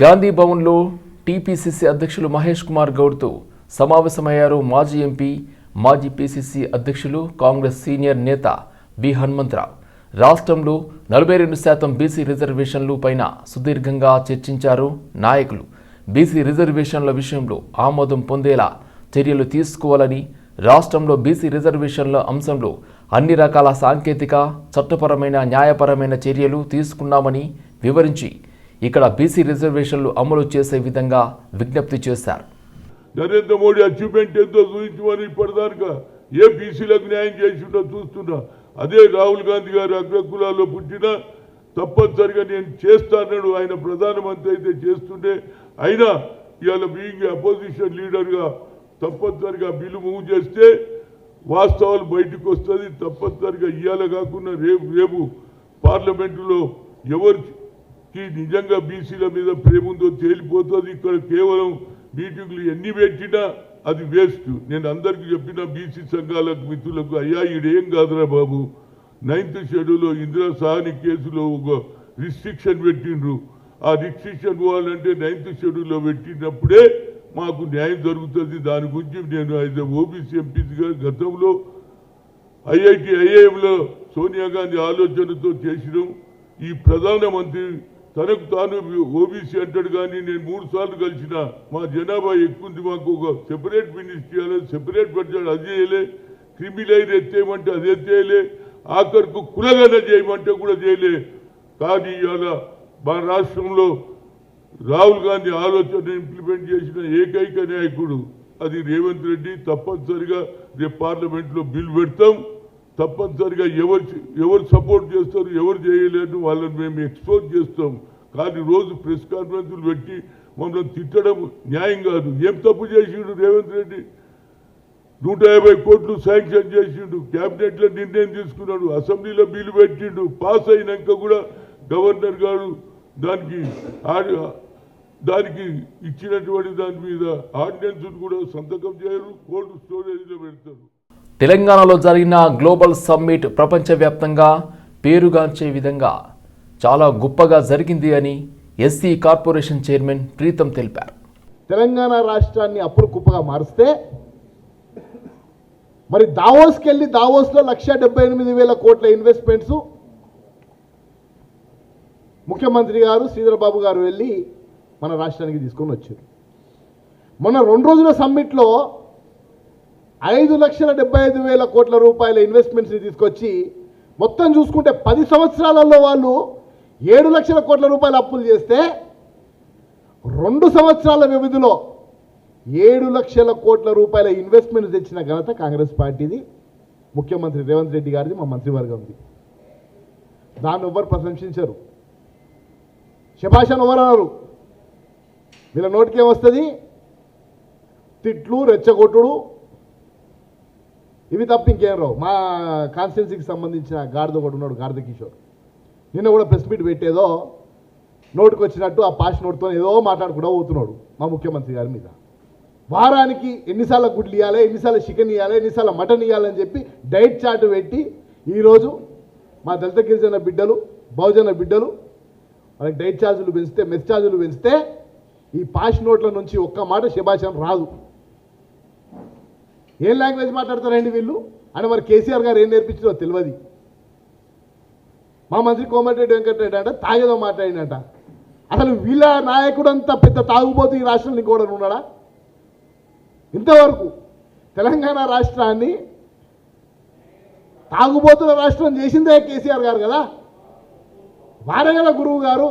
గాంధీ భవన్లో టీపీసీసీ అధ్యక్షులు మహేష్ కుమార్ గౌడ్తో సమావేశమయ్యారు మాజీ ఎంపీ, మాజీ పీసీసీ అధ్యక్షులు, కాంగ్రెస్ సీనియర్ నేత బి హనుమంతరావు. రాష్ట్రంలో 42% బీసీ రిజర్వేషన్లు పైన సుదీర్ఘంగా చర్చించారు నాయకులు. బీసీ రిజర్వేషన్ల విషయంలో ఆమోదం పొందేలా చర్యలు తీసుకోవాలని, రాష్ట్రంలో బీసీ రిజర్వేషన్ల అంశంలో అన్ని రకాల సాంకేతిక, చట్టపరమైన, న్యాయపరమైన చర్యలు తీసుకున్నామని వివరించి ఇక్కడ బీసీ రిజర్వేషన్లు అమలు చేసే విధంగా విజ్ఞప్తి చేశారు. నరేంద్ర మోడీ అచీవ్మెంట్ ఎంతో చూపించమని ఇప్పటిదాకా ఏ బీసీలకు న్యాయం చేసిండో చూస్తున్నా. అదే రాహుల్ గాంధీ గారు అగ్రకులాల్లో పుట్టినా తప్పనిసరిగా నేను చేస్తానన్నాడు. ఆయన ప్రధానమంత్రి అయితే చేస్తుండే, అయినా ఇవాళ బీయింగ్ అపోజిషన్ లీడర్గా తప్పనిసరిగా బిల్లు మూవ్ చేస్తే వాస్తవాలు బయటకు వస్తుంది. తప్పనిసరిగా ఇవాళ కాకుండా రేపు పార్లమెంటులో ఎవరికి నిజంగా బీసీల మీద ప్రేమ ఉందో తేలిపోతుంది. ఇక్కడ కేవలం మీటింగ్లు ఎన్ని పెట్టినా అది వేస్ట్. నేను అందరికీ చెప్పిన బీసీ సంఘాలకు, మిత్రులకు, అయ్యా ఈడేం కాదురా బాబు, 9th షెడ్యూల్లో ఇందిరా సహాని కేసులో ఒక రిస్ట్రిక్షన్ పెట్టిండ్రు. ఆ రిస్ట్రిక్షన్ పోవాలంటే 9th షెడ్యూల్లో పెట్టినప్పుడే మాకు న్యాయం జరుగుతుంది. దాని గురించి నేను అయితే ఓబీసీ ఎంపీగా గతంలో ఐఐఎంలో సోనియా గాంధీ ఆలోచనతో చేసినాం. ఈ ప్రధానమంత్రి తనకు తాను ఓబీసీ అంటాడు, కానీ నేను 3 సార్లు కలిసిన మా జనాభా ఎక్కువ ఉంది, మాకు ఒక సెపరేట్ మినిస్ట్రీ ఇవ్వాలి, సెపరేట్ బడ్జెట్ అది చేయలే, క్రిమిలైన్ ఎత్తేయమంటే అది ఎత్తేయలే, ఆఖరికి కులగన చేయమంటే కూడా చేయలే. కానీ ఇవాళ మా రాష్ట్రంలో రాహుల్ గాంధీ ఆలోచన ఇంప్లిమెంట్ చేసిన ఏకైక నాయకుడు అది రేవంత్ రెడ్డి. తప్పనిసరిగా రేపు పార్లమెంట్లో బిల్ పెడతాం. తప్పనిసరిగా ఎవరు సపోర్ట్ చేస్తారు, ఎవరు చేయలేరు వాళ్ళని మేము ఎక్స్పోజ్ చేస్తాం. కానీ రోజు ప్రెస్ కాన్ఫరెన్సులు పెట్టి మమ్మల్ని తిట్టడం న్యాయం కాదు. ఏం తప్పు చేసిండు రేవంత్ రెడ్డి? 150 కోట్లు శాంక్షన్ చేసిండు, క్యాబినెట్లో నిర్ణయం తీసుకున్నాడు, అసెంబ్లీలో బిల్లు పెట్టిండు, పాస్ అయినాక కూడా గవర్నర్ గారు దానికి ఇచ్చినటువంటి దాని మీద ఆర్డినెన్స్ కూడా సంతకం చేయరు, కోల్డ్ స్టోరేజ్లో పెడతారు. తెలంగాణలో జరిగిన గ్లోబల్ సమ్మిట్ ప్రపంచవ్యాప్తంగా పేరుగాంచే విధంగా చాలా గొప్పగా జరిగింది అని ఎస్సీ కార్పొరేషన్ చైర్మన్ ప్రీతం తెలిపారు. తెలంగాణ రాష్ట్రాన్ని అప్పులు కుప్పగా మారిస్తే మరి దావోస్కి వెళ్ళి దావోస్లో 1,78,000 కోట్ల ఇన్వెస్ట్మెంట్స్ ముఖ్యమంత్రి గారు శ్రీధర్ బాబు గారు వెళ్ళి మన రాష్ట్రానికి తీసుకొని వచ్చారు. మొన్న 2 రోజుల సమ్మిట్లో 5,75,000 కోట్ల రూపాయల ఇన్వెస్ట్మెంట్స్ని తీసుకొచ్చి మొత్తం చూసుకుంటే 10 సంవత్సరాలలో వాళ్ళు 7 లక్షల కోట్ల రూపాయల అప్పులు చేస్తే 2 సంవత్సరాల వ్యవధిలో 7 లక్షల కోట్ల రూపాయల ఇన్వెస్ట్మెంట్స్ తెచ్చిన ఘనత కాంగ్రెస్ పార్టీది, ముఖ్యమంత్రి రేవంత్ రెడ్డి గారిది, మా మంత్రివర్గంది. దాన్ని ఎవ్వరు ప్రశంసించారు, శభాషను ఎవరు అన్నారు. వీళ్ళ నోటికేమొస్తుంది? తిట్లు, రెచ్చగొట్టుడు, ఇవి తప్ప ఇంకేం రావు. మా కాన్స్టిట్యున్సీకి సంబంధించిన గాడిద ఒకటి ఉన్నాడు, గాడిద కిషోర్, నిన్న కూడా ప్రెస్ మీట్ పెట్టేదో నోటుకు వచ్చినట్టు ఆ పాష్ నోటుతో ఏదో మాట్లాడుకుంటూ పోతున్నాడు మా ముఖ్యమంత్రి గారి మీద. వారానికి ఎన్నిసార్లు గుడ్లు ఇవ్వాలి, ఎన్నిసార్లు చికెన్ ఇవ్వాలి, ఎన్నిసార్లు మటన్ ఇవ్వాలని చెప్పి డైట్ చార్ట్ పెట్టి ఈరోజు మా దళిత గిరిజన బిడ్డలు, బహుజన బిడ్డలు వాళ్ళకి డైట్ ఛార్జీలు పెంచితే, మెస్ ఛార్జీలు పెంచితే ఈ పాష్ నోట్ల నుంచి ఒక్క మాట శభాషం రాదు. ఏం లాంగ్వేజ్ మాట్లాడతారండి వీళ్ళు అని మరి కేసీఆర్ గారు ఏం నేర్పించారో తెలియదు. మా మంత్రి కోమటిరెడ్డి వెంకటరెడ్డి అంట తాగేదో మాట్లాడినట. అసలు వీళ్ళ నాయకుడు అంతా పెద్ద తాగుబోతు ఈ రాష్ట్రంలో ఇంకోటి ఉన్నాడా? ఇంతవరకు తెలంగాణ రాష్ట్రాన్ని తాగుబోతుల రాష్ట్రం చేసిందే కేసీఆర్ గారు కదా. వారగల గురువు గారు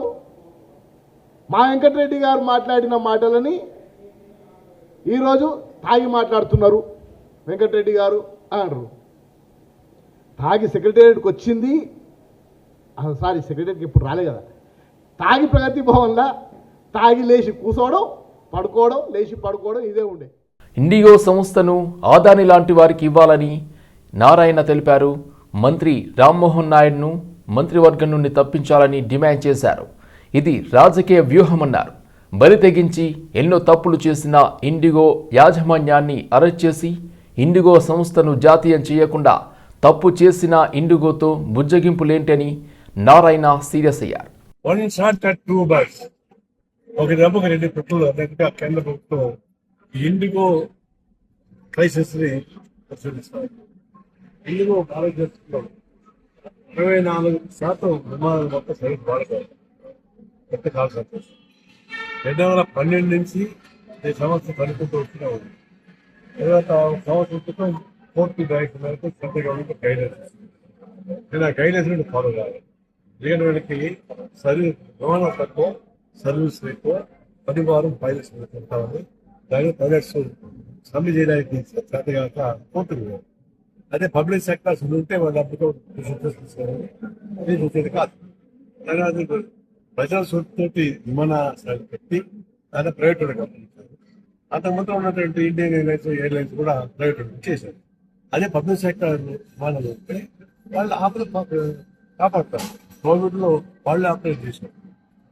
మా వెంకటరెడ్డి గారు మాట్లాడిన మాటలని ఈరోజు తాగి మాట్లాడుతున్నారు వెంకటరెడ్డి గారు అన్నారు. తాగి సెక్రటేరియట్కి వచ్చింది, సెక్రటేరియట్కి ఇప్పుడు రాలే కదా, తాగి ప్రగతి భవన్లో తాగి లేచి కూర్చోవడం, పడుకోవడం, లేచి పడుకోవడం ఇదే ఉండే. ఇండిగో సంస్థను ఆదాని లాంటి వారికి ఇవ్వాలని నారాయణ తెలిపారు. మంత్రి రామ్మోహన్ నాయుడును మంత్రివర్గం నుండి తప్పించాలని డిమాండ్ చేశారు. ఇది రాజకీయ వ్యూహమన్నారు. బరి తెగించి ఎన్నో తప్పులు చేసిన ఇండిగో యాజమాన్యాన్ని అరెస్ట్ చేసి ఇండిగో సంస్థను జాతీయం చేయకుండా తప్పు చేసిన ఇండిగోతో బుజ్జగింపులేంటని నారాయణ సీరియస్ అయ్యారు. One shot at 2 birds. ఒక నమ్మకం 2 పెట్రోల్ అన్నట్టుగా కేంద్ర ప్రభుత్వం ఇండిగో క్రైసిస్ ని పరిశీలిస్తారు. ఇండిగో భారతదేశంలో 24% విమానాలు మొత్తం సైన్స్ వాడతారు. కొత్త కాల్ సంతోషం 2012 నుంచి ఈ సంవత్సరం పనికుంటూ వస్తూనే ఉంది. తర్వాత సంవత్సరం క్రితం పూర్తి డైరెక్షన్ మేరకు సెంట్రల్ గవర్నమెంట్ గైడెన్స్ ఇస్తుంది. నేను ఆ గైడెన్స్ నుండి ఫాలో కావాలి. ఎందుకంటే వీళ్ళకి విమానాలు తక్కువ, సర్వీస్ ఎక్కువ, 10 వారం పైలట్స్ ఉంటామని దాని పైలట్స్ సమ్మె చేయడానికి చేత కాక పోతుంది. అదే పబ్లిక్ సెక్టర్స్ ఉంటే వాళ్ళ అప్పుతో వచ్చేది కాదు. తర్వాత ప్రజల సొంతతోటి విమానాశ్రయాలు పెట్టి దాన్ని ప్రైవేట్ గమనించారు. అంతకుముందు ఉన్నటువంటి ఇండియన్ ఎయిర్లైన్స్ కూడా ప్రైవేట్ చేశారు. అదే పబ్లిక్ సెక్టర్ విమానాలు ఉంటే వాళ్ళు కాపాడతారు. కోవిడ్ లో వాళ్ళే ఆపరేట్ చేశారు.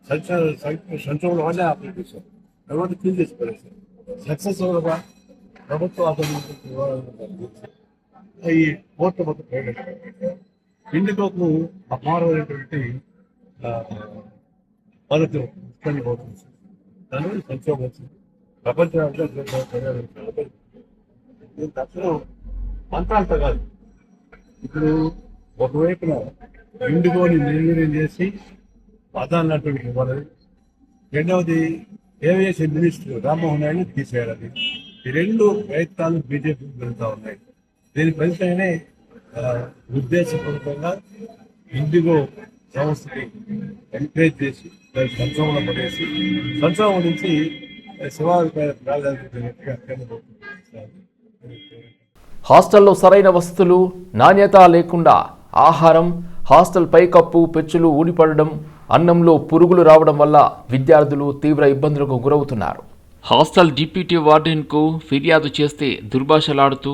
సంచలనం వాళ్ళే ఆపరేట్ చేశారు. తర్వాత క్లీన్ చేసి పడేశారు. సక్సెస్ అవ్వగా ప్రభుత్వం ఈ పోర్టు మొత్తం ప్రైవేట్. ఇండిగోకు అపారమైనటువంటి మద్దతు పోతుంది. దాని సంక్షోభం వచ్చింది. ప్రపంచంలో తక్షణం మంత్రాలతో కాదు. ఇప్పుడు ఒకవైపున ఇండిగోని నిర్వీర్యం చేసి అదాన్నటువంటి ఇవ్వాలి. రెండవది ఏవియేషన్ మినిస్టర్ రామ్మోహన్ నాయుడు తీసేయాలని. ఈ 2 ప్రయత్నాలు బీజేపీ జరుగుతూ ఉన్నాయి. దీని ఫలితంగానే ఉద్దేశపూర్వకంగా ఇండిగో సంస్థని ఎంకరేజ్ చేసి సంక్షోభంలో పడేసి సంక్షోభం నుంచి శివాలపై హాస్టల్లో సరైన వసతులు, నాణ్యత లేకుండా ఆహారం, హాస్టల్ పైకప్పు పెచ్చులు ఊడిపడడం, అన్నంలో పురుగులు రావడం వల్ల విద్యార్థులు తీవ్ర ఇబ్బందులకు గురవుతున్నారు. హాస్టల్ డిప్యూటీ వార్డెన్కు ఫిర్యాదు చేస్తే దుర్భాషలాడుతూ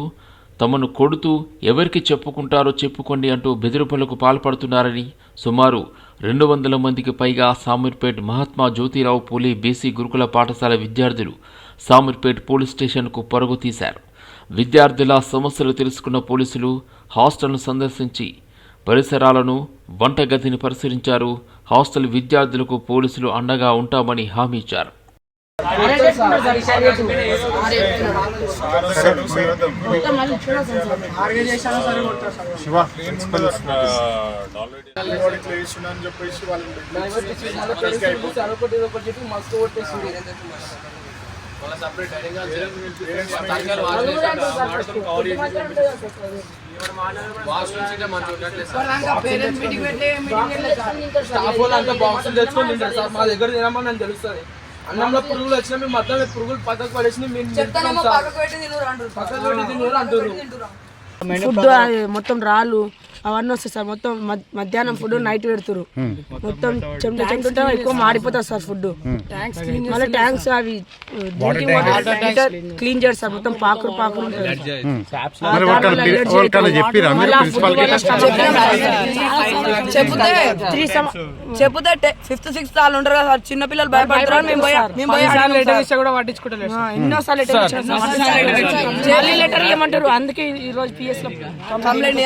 తమను కొడుతూ ఎవరికి చెప్పుకుంటారో చెప్పుకోండి అంటూ బెదిరింపులకు పాల్పడుతున్నారని సుమారు 200 మందికి పైగా సామీర్పేట్ మహాత్మా జ్యోతిరావు పూలే బీసీ గురుకుల పాఠశాల విద్యార్థులు సామీర్పేట్ పోలీస్ స్టేషన్కు పరుగు తీశారు. విద్యార్థుల సమస్యలు తెలుసుకున్న పోలీసులు హాస్టల్ను సందర్శించి పరిసరాలను, వంటగదిని పరిశీలించారు. హాస్టల్ విద్యార్థులకు పోలీసులు అండగా ఉంటామని హామీ ఇచ్చారు. మా దగ్గర తినమని నాకు తెలుస్తుంది. అన్నంలో పురుగులు వచ్చినా మేము మొత్తం పురుగులు పక్కకు పడేసి ఫుడ్ మొత్తం రాళ్ళు అవన్నీ వస్తాయి సార్. మొత్తం మధ్యాహ్నం ఫుడ్ నైట్ పెడుతురు. మొత్తం చెంటుంటే ఎక్కువ మాడిపోతుంది సార్ ఫుడ్. మళ్ళీ ట్యాంక్స్ అవి డ్రింకింగ్ వాటర్ క్లీన్ చేస్తారు సార్. మొత్తం పాకురు చెప్తే 5th 6th వాళ్ళు ఉంటారు కదా సార్. చిన్న పిల్లలు భయపడతారు. ఎన్నోసార్లు లెటర్ ఇవ్వమంటారు. అందుకే ఈ రోజు PS లో కంప్లైంట్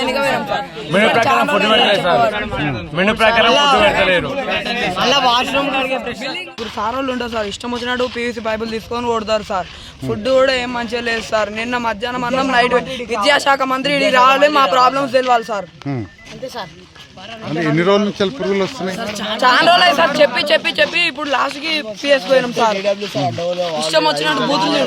సార్ వాళ్ళు ఉంటారు సార్. ఇష్టం వచ్చినట్టు PVC పైపులు తీసుకొని కొడతారు సార్. ఫుడ్ కూడా ఏం మంచిగా లేదు సార్. నిన్న మధ్యాహ్నం అన్నం నైట్ విద్యాశాఖ మంత్రి రావాలి, మా ప్రాబ్లమ్స్ తెలియాలి సార్. అంతే సార్. ఎన్ని రోజుల నుంచి పురుగులు వస్తున్నాయి? చాలా రోజులు అయ్యి సార్. చెప్పి ఇప్పుడు లాస్ట్ కి PS పోయినాం సార్. ఇష్టం వచ్చినట్టు బూతులు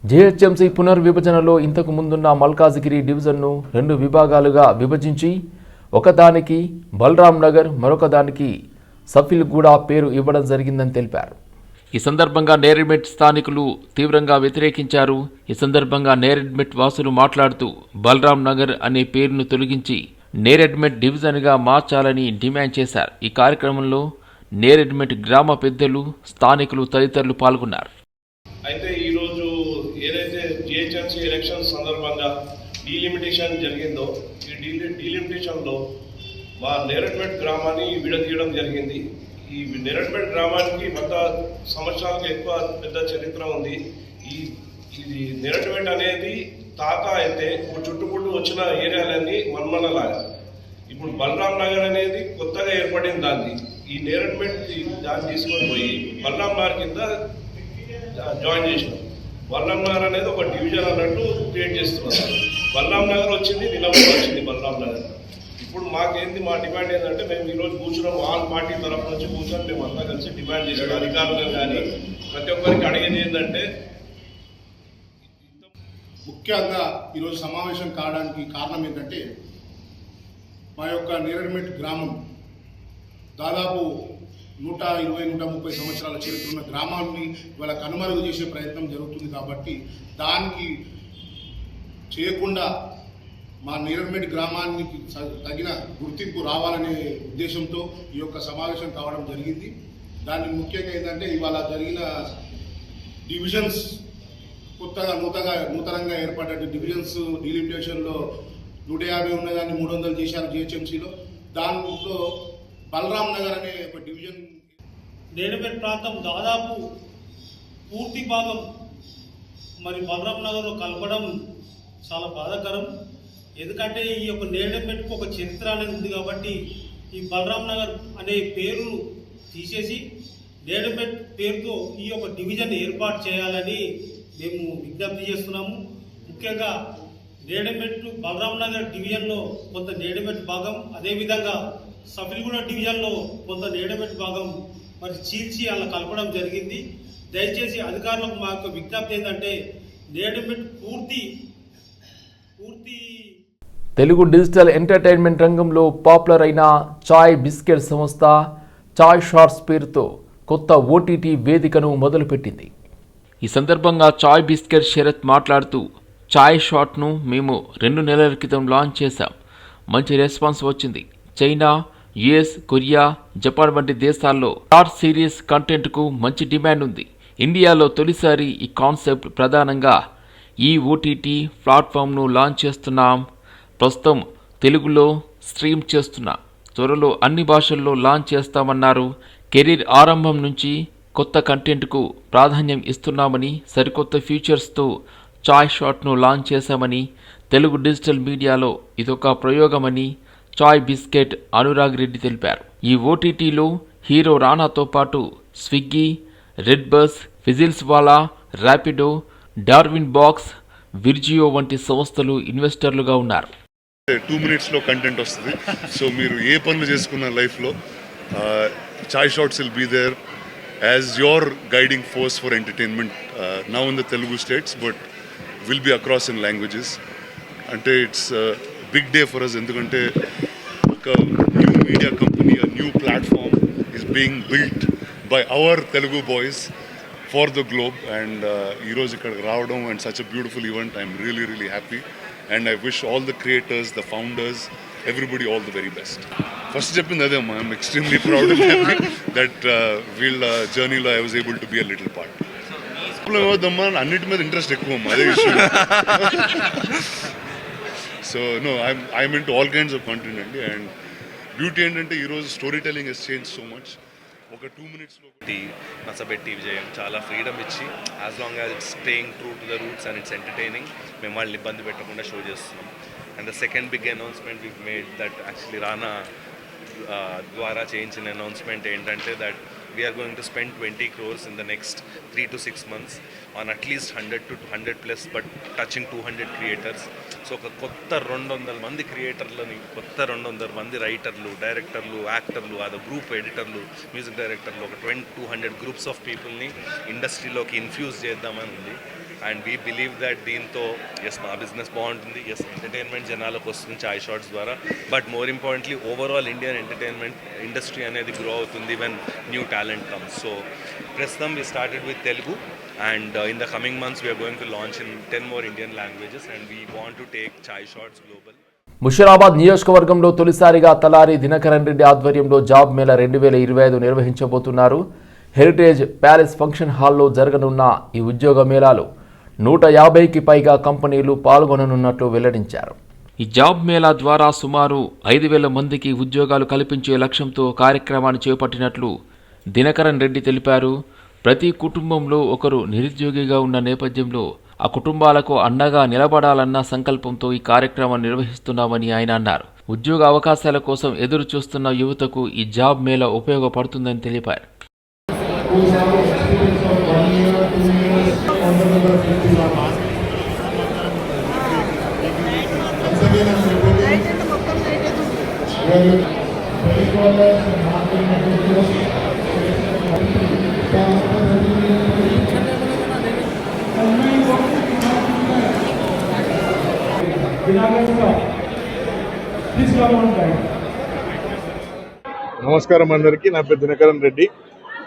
జీహెచ్ఎంసీ పునర్విభజనలో ఇంతకు ముందున్న మల్కాజిగిరి డివిజన్ను 2 విభాగాలుగా విభజించి ఒకదానికి బలరాం నగర్, మరొకదానికి సఫిల్గూడ పేరు ఇవ్వడం జరిగిందని తెలిపారు. ఈ సందర్భంగా నేరెడ్మెట్ స్థానికులు తీవ్రంగా వ్యతిరేకించారు. ఈ సందర్భంగా నేరెడ్మెట్ వాసులు మాట్లాడుతూ బలరాం నగర్ అనే పేరును తొలగించి నేరెడ్మెట్ డివిజన్గా మార్చాలని డిమాండ్ చేశారు. ఈ కార్యక్రమంలో నేరెడ్మెట్ గ్రామ పెద్దలు, స్థానికులు తదితరులు పాల్గొన్నారు. అయితే ఈరోజు ఏదైతే జిహెచ్ఎంసీ ఎలక్షన్ సందర్భంగా డీలిమిటేషన్ జరిగిందో ఈ డీలిమిటేషన్లో మా నేరెడ్మెట్ గ్రామాన్ని విడదీయడం జరిగింది. ఈ నేరెడ్మెట్ గ్రామానికి 100 సంవత్సరాలకు ఎక్కువ పెద్ద చరిత్ర ఉంది. ఇది నేరెడ్మెట్ అనేది తాత అయితే చుట్టుముట్టు వచ్చిన ఏరియాలన్నీ మన్మనలాగా. ఇప్పుడు బలరాం నగర్ అనేది కొత్తగా ఏర్పడింది దాన్ని ఈ నేరడ్మెంట్ దాన్ని తీసుకొని పోయి బలరాం నగర్ కింద జాయిన్ చేసినాం. బలరాం నగర్ అనేది ఒక డివిజన్ అన్నట్టు క్రియేట్ చేస్తున్నారు. బలరాం నగర్ వచ్చింది, నిలబడి వచ్చింది బలరాం నగర్. ఇప్పుడు మాకేంది మా డిమాండ్ ఏంటంటే మేము ఈరోజు కూర్చున్నాం, ఆల్ పార్టీ తరఫు నుంచి కూర్చొని మేము అంతా కలిసి డిమాండ్ చేసాం అధికారులు కానీ ప్రతి ఒక్కరికి అడిగేది ఏంటంటే ముఖ్యంగా ఈరోజు సమావేశం కావడానికి కారణం ఏంటంటే మా యొక్క నేరడ్మెట్ గ్రామం దాదాపు 120-130 సంవత్సరాల చరిత్ర ఉన్న గ్రామాన్ని ఇవాళ కనుమరుగు చేసే ప్రయత్నం జరుగుతుంది. కాబట్టి దానికి చేయకుండా మా నేరడ్మెట్ గ్రామానికి తగిన గుర్తింపు రావాలనే ఉద్దేశంతో ఈ యొక్క సమావేశం కావడం జరిగింది. దానికి ముఖ్యంగా ఏంటంటే ఇవాళ జరిగిన డివిజన్స్ కొత్తగా నూతనంగా ఏర్పడ్డ డివిజన్స్ డీలిమిటేషన్లో 150 ఉన్నదాన్ని 300 చేశారు జిహెచ్ఎంసీలో. దాంట్లో బలరాం నగర్ అనే ఒక డివిజన్ నేరడ్మెట్ ప్రాంతం దాదాపు పూర్తి భాగం మరి బలరాం నగర్లో కలపడం చాలా బాధాకరం. ఎందుకంటే ఈ యొక్క నేరడ్మెట్కు ఒక చరిత్ర అనేది ఉంది కాబట్టి ఈ బలరాం నగర్ అనే పేరును తీసేసి నేరడ్మెట్ పేరుతో ఈ యొక్క డివిజన్ ఏర్పాటు చేయాలని మేము విజ్ఞప్తి చేస్తున్నాము. ముఖ్యంగా నేరడ్మెట్ బలరాం నగర్ డివిజన్లో కొంత నేరడ్మెట్ భాగం, అదేవిధంగా సఫిల్గూడ డివిజన్లో కొంత నేరడ్మెట్ భాగం మరి చీల్చి అలా కలపడం జరిగింది. దయచేసి అధికారులకు మా యొక్క విజ్ఞప్తి ఏంటంటే నేరడ్మెట్ పూర్తి తెలుగు డిజిటల్ ఎంటర్టైన్మెంట్ రంగంలో పాపులర్ అయిన చాయ్ బిస్కెట్ సంస్థ చాయ్ షార్ట్స్ పేరుతో కొత్త ఓటీటీ వేదికను మొదలుపెట్టింది. ఈ సందర్భంగా చాయ్ బిస్కెట్ శరత్ మాట్లాడుతూ చాయ్ షాట్ను మేము 2 నెలల క్రితం లాంచ్ చేశాం. మంచి రెస్పాన్స్ వచ్చింది. చైనా, యుఎస్, కొరియా, జపాన్ వంటి దేశాల్లో షార్ట్ సిరీస్ కంటెంట్కు మంచి డిమాండ్ ఉంది. ఇండియాలో తొలిసారి ఈ కాన్సెప్ట్ ప్రధానంగా ఈ ఓటీటీ ప్లాట్ఫామ్ను లాంచ్ చేస్తున్నాం. ప్రస్తుతం తెలుగులో స్ట్రీమ్ చేస్తున్నాం. త్వరలో అన్ని భాషల్లో లాంచ్ చేస్తామన్నారు. కెరీర్ ఆరంభం నుంచి కొత్త కంటెంట్కు ప్రాధాన్యం ఇస్తున్నామని, సరికొత్త ఫీచర్స్తో చాయ్ షాట్ను లాంచ్ చేశామని, తెలుగు డిజిటల్ మీడియాలో ఇదొక ప్రయోగమని చాయ్ బిస్కెట్ అనురాగ్ రెడ్డి తెలిపారు. ఈ ఓటీటీలో హీరో రానాతో పాటు స్విగ్గీ, రెడ్ బస్, ఫిజిల్స్ వాలా, ర్యాపిడో, డార్విన్ బాక్స్, విర్జియో వంటి సంస్థలు ఇన్వెస్టర్లుగా ఉన్నారు. 2 minutesలో కంటెంట్ వస్తుంది. సో మీరు ఏ పనులు చేసుకున్న లైఫ్లో Chai Shots will be there as your guiding force for entertainment now in the Telugu states, but will be across in languages. అంటే it's big day for us. ఎందుకంటే ఒక new media company, a new platform is being built by our Telugu boys for the globe. And ఈరోజు ఇక్కడికి రావడం and such a beautiful event, I'm really, really happy. And I wish all the creators, the founders, everybody all the very best. First చెప్పింది అదే అమ్మా, I'm extremely proud and happy that వీళ్ళ జర్నీలో I was able to be a little part. ఏమవుద్దమ్మా, అన్నిటి మీద interest ఎక్కువ అమ్మా, అదే విషయం. So no, I'm into all kinds of content అండి. అండ్ బ్యూటీ ఏంటంటే ఈరోజు story telling has change so much. ఒక 2 minutesలో నచ్చబెట్టి విజయం చాలా ఫ్రీడమ్ ఇచ్చి, as long as it's staying true to the roots and it's entertaining, మేము వాళ్ళని ఇబ్బంది పెట్టకుండా షో చేస్తున్నాం. And the second big announcement we made that actually Rana ద్వారా చేయించిన అనౌన్స్మెంట్ ఏంటంటే that we are going to spend 20 crores in the next 3 to 6 months on at least 100 to 100 plus, but touching 200 creators. So ఒక కొత్త 200 మంది క్రియేటర్లని, కొత్త 200 మంది రైటర్లు, డైరెక్టర్లు, యాక్టర్లు, అదే గ్రూప్ ఎడిటర్లు, మ్యూజిక్ డైరెక్టర్లు, ఒక 200 గ్రూప్స్ ఆఫ్ పీపుల్ని ఇండస్ట్రీలోకి ఇన్ఫ్యూజ్ చేద్దామని ఉంది. అండ్ వీ బిలీవ్ దట్ దీంతో ఎస్ మా బిజినెస్ బాగుంటుంది, ఎస్ ఎంటర్టైన్మెంట్ జనాలకు వస్తుంది చాయ్ షాట్స్ ద్వారా, but more importantly overall Indian entertainment industry అనేది గ్రో అవుతుంది when new talent comes. So ప్రస్తుతం we started with Telugu, and in the coming months we are going to launch in 10 more Indian languages, and we want to take Chai Shots global. Musheerabad నియోజకవర్గంలో తొలిసారిగా తలారి దినకరన్ రెడ్డి ఆధ్వర్యంలో job mela 2025 నిర్వహించబోతున్నారు. Heritage palace function హాల్లో జరగనున్న ఈ ఉద్యోగ మేళాలో 150కి పైగా కంపెనీలు పాల్గొననున్నట్లు వెల్లడించారు. ఈ జాబ్ మేళా ద్వారా సుమారు 5,000 మందికి ఉద్యోగాలు కల్పించే లక్ష్యంతో కార్యక్రమాన్ని చేపట్టినట్లు దినకరన్ రెడ్డి తెలిపారు. ప్రతి కుటుంబంలో ఒకరు నిరుద్యోగిగా ఉన్న నేపథ్యంలో ఆ కుటుంబాలకు అండగా నిలబడాలన్న సంకల్పంతో ఈ కార్యక్రమాన్ని నిర్వహిస్తున్నామని ఆయన అన్నారు. ఉద్యోగ అవకాశాల కోసం ఎదురు చూస్తున్న యువతకు ఈ జాబ్ మేళా ఉపయోగపడుతుందని తెలిపారు. నమస్కారం అందరికీ. నా పేరు దినకరన్ రెడ్డి.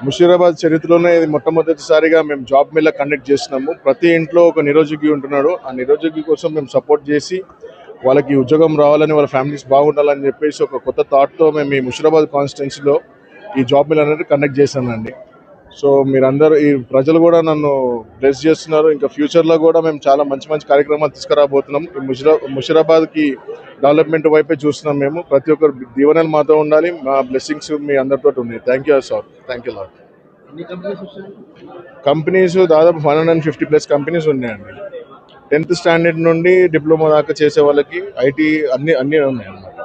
ముషీరాబాద్ చరిత్రలోనే ఇది మొట్టమొదటిసారిగా మేము జాబ్ మేళా కండక్ట్ చేస్తున్నాము. ప్రతి ఇంట్లో ఒక నిరుద్యోగి ఉంటున్నాడు. ఆ నిరుద్యోగి కోసం మేము సపోర్ట్ చేసి వాళ్ళకి ఉద్యోగం రావాలని, వాళ్ళ ఫ్యామిలీస్ బాగుండాలని చెప్పేసి ఒక కొత్త థాట్తో మేము ఈ ముషీరాబాద్ కాన్స్టిట్యున్సీలో ఈ జాబ్ మేళా అనేది కండక్ట్ చేశానండి. సో మీరందరూ, ఈ ప్రజలు కూడా నన్ను బ్లెస్ చేస్తున్నారు. ఇంకా ఫ్యూచర్లో కూడా మేము చాలా మంచి మంచి కార్యక్రమాలు తీసుకురాబోతున్నాం. ఈ ముషీరాబాద్కి డెవలప్మెంట్ వైపే చూస్తున్నాం. మేము ప్రతి ఒక్కరు దీవెనలు మాతో ఉండాలి. మా బ్లెస్సింగ్స్ మీ అందరితో ఉన్నాయి. Thank you sir. Thank you lot. Companies దాదాపు 150+ కంపెనీస్ ఉన్నాయండి. 10th స్టాండర్డ్ నుండి డిప్లొమా దాకా చేసే వాళ్ళకి ఐటీ అన్ని ఉన్నాయన్నమాట.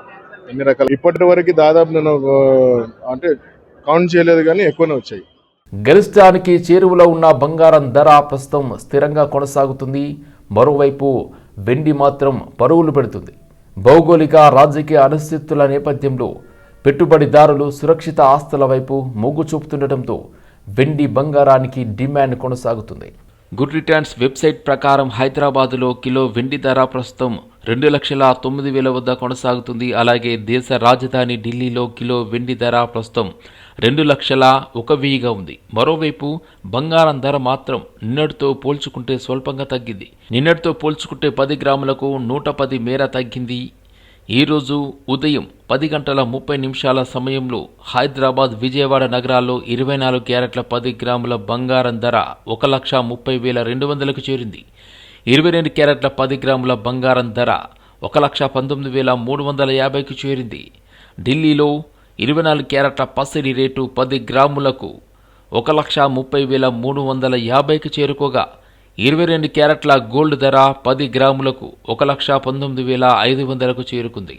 అన్ని రకాల. ఇప్పటి వరకు దాదాపు నేను అంటే కౌంట్ చేయలేదు కానీ ఎక్కువనే వచ్చాయి. గరిష్టానికి చేరువలో ఉన్న బంగారం ధర ప్రస్తుతం స్థిరంగా కొనసాగుతుంది. మరోవైపు వెండి మాత్రం పరుగులు పెడుతుంది. భౌగోళిక రాజకీయ అనిశ్చితుల నేపథ్యంలో పెట్టుబడిదారులు సురక్షిత ఆస్తుల వైపు మొగ్గు చూపుతుండటంతో వెండి బంగారానికి డిమాండ్ కొనసాగుతుంది. గుడ్ రిటర్న్స్ వెబ్సైట్ ప్రకారం హైదరాబాదులో కిలో వెండి ధర ప్రస్తుతం 2,09,000 వద్ద కొనసాగుతుంది. అలాగే దేశ రాజధాని ఢిల్లీలో కిలో వెండి ధర ప్రస్తుతం 2,01,000గా ఉంది. మరోవైపు బంగారం ధర మాత్రం నిన్నటితో పోల్చుకుంటే స్వల్పంగా తగ్గింది. నిన్నటితో పోల్చుకుంటే 10 గ్రాములకు 110 మేర తగ్గింది. ఈరోజు ఉదయం 10:30 సమయంలో హైదరాబాద్, విజయవాడ నగరాల్లో 24 క్యారెట్ల 10 గ్రాముల బంగారం ధర 1,30,200కు చేరింది. 22 క్యారెట్ల 10 గ్రాముల బంగారం ధర 1,19,350కు చేరింది. ఢిల్లీలో 24 క్యారెట్ల పసిడి రేటు 10 గ్రాములకు 1,30,350కి చేరుకోగా 22 క్యారెట్ల గోల్డ్ ధర 10 గ్రాములకు 1,19,500కు చేరుకుంది.